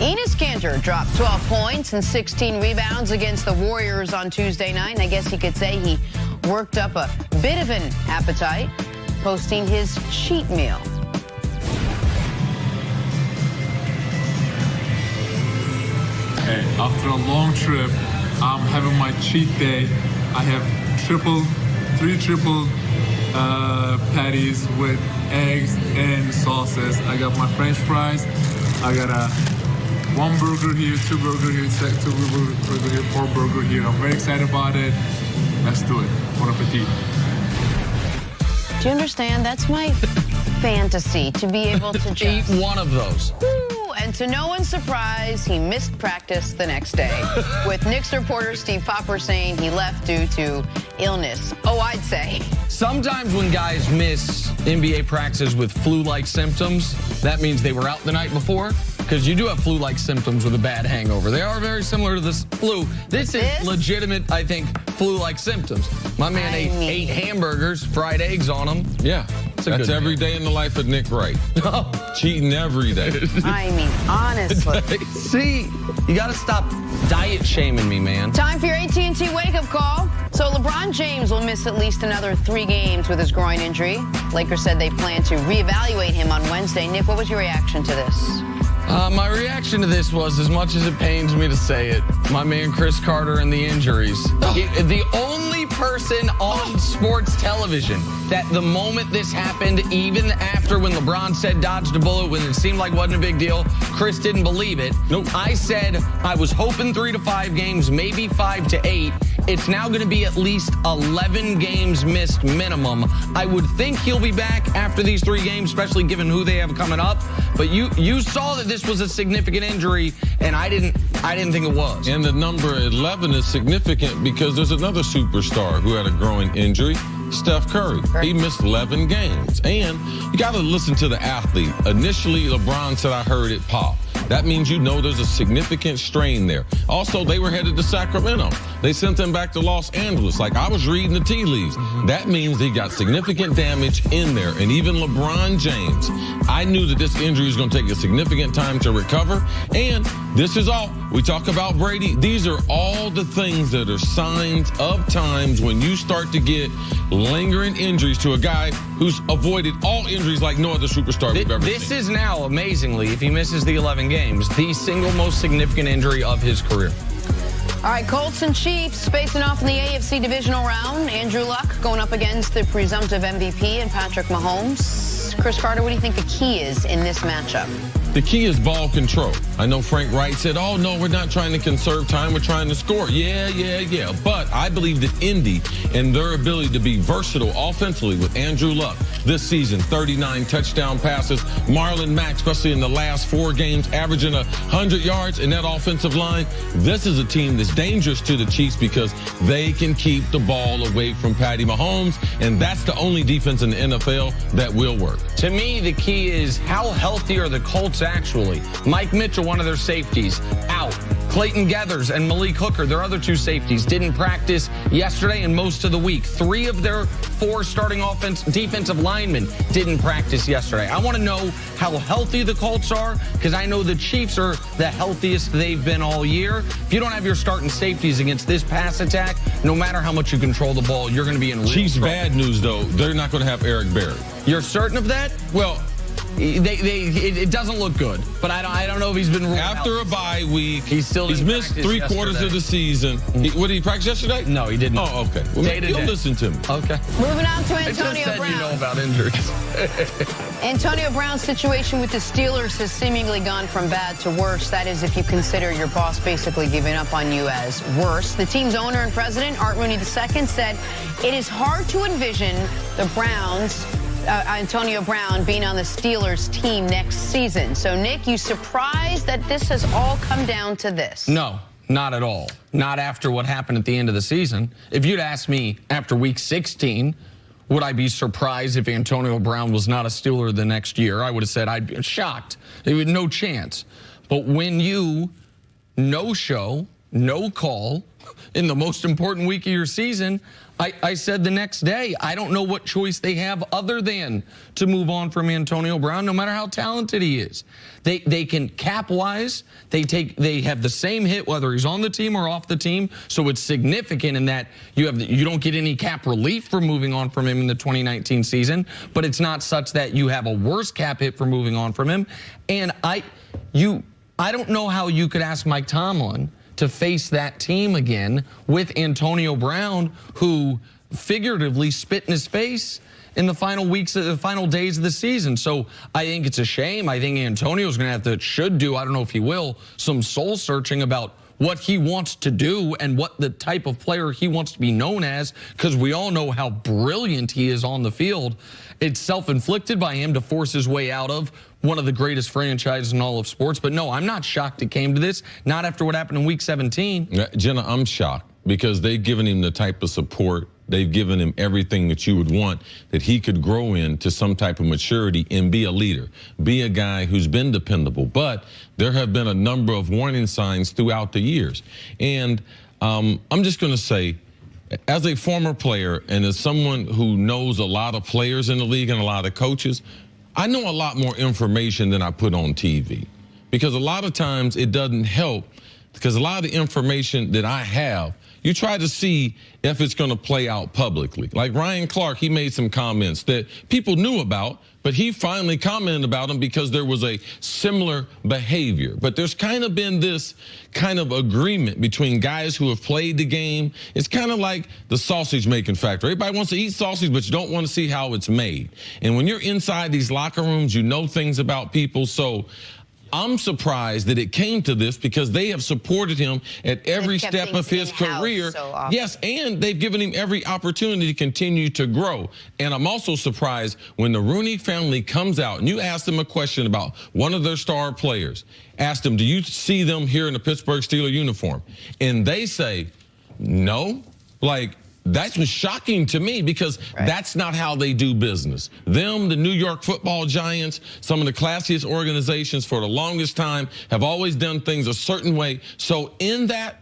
Enes Kanter dropped 12 points and 16 rebounds against the Warriors on Tuesday night. And I guess you could say he worked up a bit of an appetite, posting his cheat meal. Hey, after a long trip, I'm having my cheat day. I have three triple patties with eggs and sauces. I got my French fries. I got one burger here, two burger here, two burger here, four burger here. I'm very excited about it. Let's do it. Bon appetit. Do you understand? That's my fantasy, to be able to just eat one of those. And to no one's surprise, he missed practice the next day, with Knicks reporter Steve Popper saying he left due to illness. Oh, I'd say. Sometimes when guys miss NBA practices with flu-like symptoms, that means they were out the night before, because you do have flu-like symptoms with a bad hangover. They are very similar to this flu. This is legitimate, I think, flu-like symptoms. My man ate 8 hamburgers, fried eggs on them. Yeah. That's every day in the life of Nick Wright. Cheating every day. I mean, honestly. See, you got to stop diet shaming me, man. Time for your AT&T wake-up call. So LeBron James will miss at least another 3 games with his groin injury. Lakers said they plan to reevaluate him on Wednesday. Nick, what was your reaction to this? My reaction to this was, as much as it pains me to say it, my man Chris Carter and the injuries. The only person on sports television that the moment this happened, even after when LeBron said dodged a bullet, when it seemed like wasn't a big deal, Chris didn't believe it. Nope. I said I was hoping 3 to 5 games, maybe 5 to 8. It's now going to be at least 11 games missed minimum. I would think he'll be back after these 3 games, especially given who they have coming up. But you saw that this was a significant injury, and I didn't think it was. And the number 11 is significant because there's another superstar who had a groin injury, Steph Curry. He missed 11 games. And you got to listen to the athlete. Initially, LeBron said, I heard it pop. That means you know there's a significant strain there. Also, they were headed to Sacramento. They sent them back to Los Angeles. Like, I was reading the tea leaves. That means they got significant damage in there. And even LeBron James, I knew that this injury was going to take a significant time to recover. And this is all. We talk about Brady. These are all the things that are signs of times when you start to get lingering injuries to a guy who's avoided all injuries like no other superstar we've ever seen. This is now, amazingly, if he misses the 11 games, the single most significant injury of his career. All right, Colts and Chiefs facing off in the AFC divisional round. Andrew Luck going up against the presumptive MVP and Patrick Mahomes. Chris Carter, what do you think the key is in this matchup? The key is ball control. I know Frank Wright said, oh, no, we're not trying to conserve time. We're trying to score. Yeah. But I believe that Indy and their ability to be versatile offensively with Andrew Luck this season, 39 touchdown passes. Marlon Mack, especially in the last 4 games, averaging 100 yards in that offensive line. This is a team that's dangerous to the Chiefs because they can keep the ball away from Patty Mahomes, and that's the only defense in the NFL that will work. To me, the key is how healthy are the Colts actually? Mike Mitchell, one of their safeties, out. Clayton Geathers and Malik Hooker, their other 2 safeties, didn't practice yesterday and most of the week. 3 of their 4 starting defensive linemen didn't practice yesterday. I want to know how healthy the Colts are, because I know the Chiefs are the healthiest they've been all year. If you don't have your starting safeties against this pass attack, no matter how much you control the ball, you're going to be in real Chiefs trouble. Bad news, though, they're not going to have Eric Berry. You're certain of that? Well, it doesn't look good, but I don't know if he's been ruled after out. a bye week. He's missed 3/4 of the season. What, did he practice yesterday? No, he didn't. Oh, okay. Well, maybe you'll listen to me. Okay. Moving on to I just Antonio said Brown. you know about injuries. Antonio Brown's situation with the Steelers has seemingly gone from bad to worse. That is, if you consider your boss basically giving up on you as worse. The team's owner and president, Art Rooney II, said it is hard to envision the Browns, Antonio Brown, being on the Steelers team next season. So, Nick, you surprised that this has all come down to this? No, not at all. Not after what happened at the end of the season. If you'd asked me after week 16, would I be surprised if Antonio Brown was not a Steeler the next year? I would have said I'd be shocked. There was no chance. But when you no show, no call in the most important week of your season, I said the next day, I don't know what choice they have other than to move on from Antonio Brown, no matter how talented he is. They can cap-wise, they have the same hit whether he's on the team or off the team, so it's significant in that you don't get any cap relief for moving on from him in the 2019 season, but it's not such that you have a worse cap hit for moving on from him. And I don't know how you could ask Mike Tomlin to face that team again with Antonio Brown, who figuratively spit in his face in the final weeks, the final days of the season. So I think it's a shame. I think Antonio's going to have to, should do, I don't know if he will, some soul searching about what he wants to do and what the type of player he wants to be known as, because we all know how brilliant he is on the field. It's self-inflicted by him to force his way out of one of the greatest franchises in all of sports. But no, I'm not shocked it came to this, not after what happened in Week 17. Jenna, I'm shocked because they've given him the type of support. They've given him everything that you would want, that he could grow into some type of maturity and be a leader, be a guy who's been dependable. But there have been a number of warning signs throughout the years. And I'm just going to say, as a former player and as someone who knows a lot of players in the league and a lot of coaches, I know a lot more information than I put on TV, because a lot of times it doesn't help, because a lot of the information that I have, you try to see if it's going to play out publicly. Like Ryan Clark, he made some comments that people knew about, but he finally commented about them because there was a similar behavior. But there's kind of been this kind of agreement between guys who have played the game. It's kind of like the sausage making factory. Everybody wants to eat sausage, but you don't want to see how it's made. And when you're inside these locker rooms, you know things about people. So I'm surprised that it came to this, because they have supported him at every step of his career. Yes, and they've given him every opportunity to continue to grow. And I'm also surprised when the Rooney family comes out and you ask them a question about one of their star players, ask them, do you see them here in the Pittsburgh Steelers uniform? And they say, no. Like, that was shocking to me, because that's not how they do business. Them, the New York Football Giants, some of the classiest organizations for the longest time, have always done things a certain way. So in that,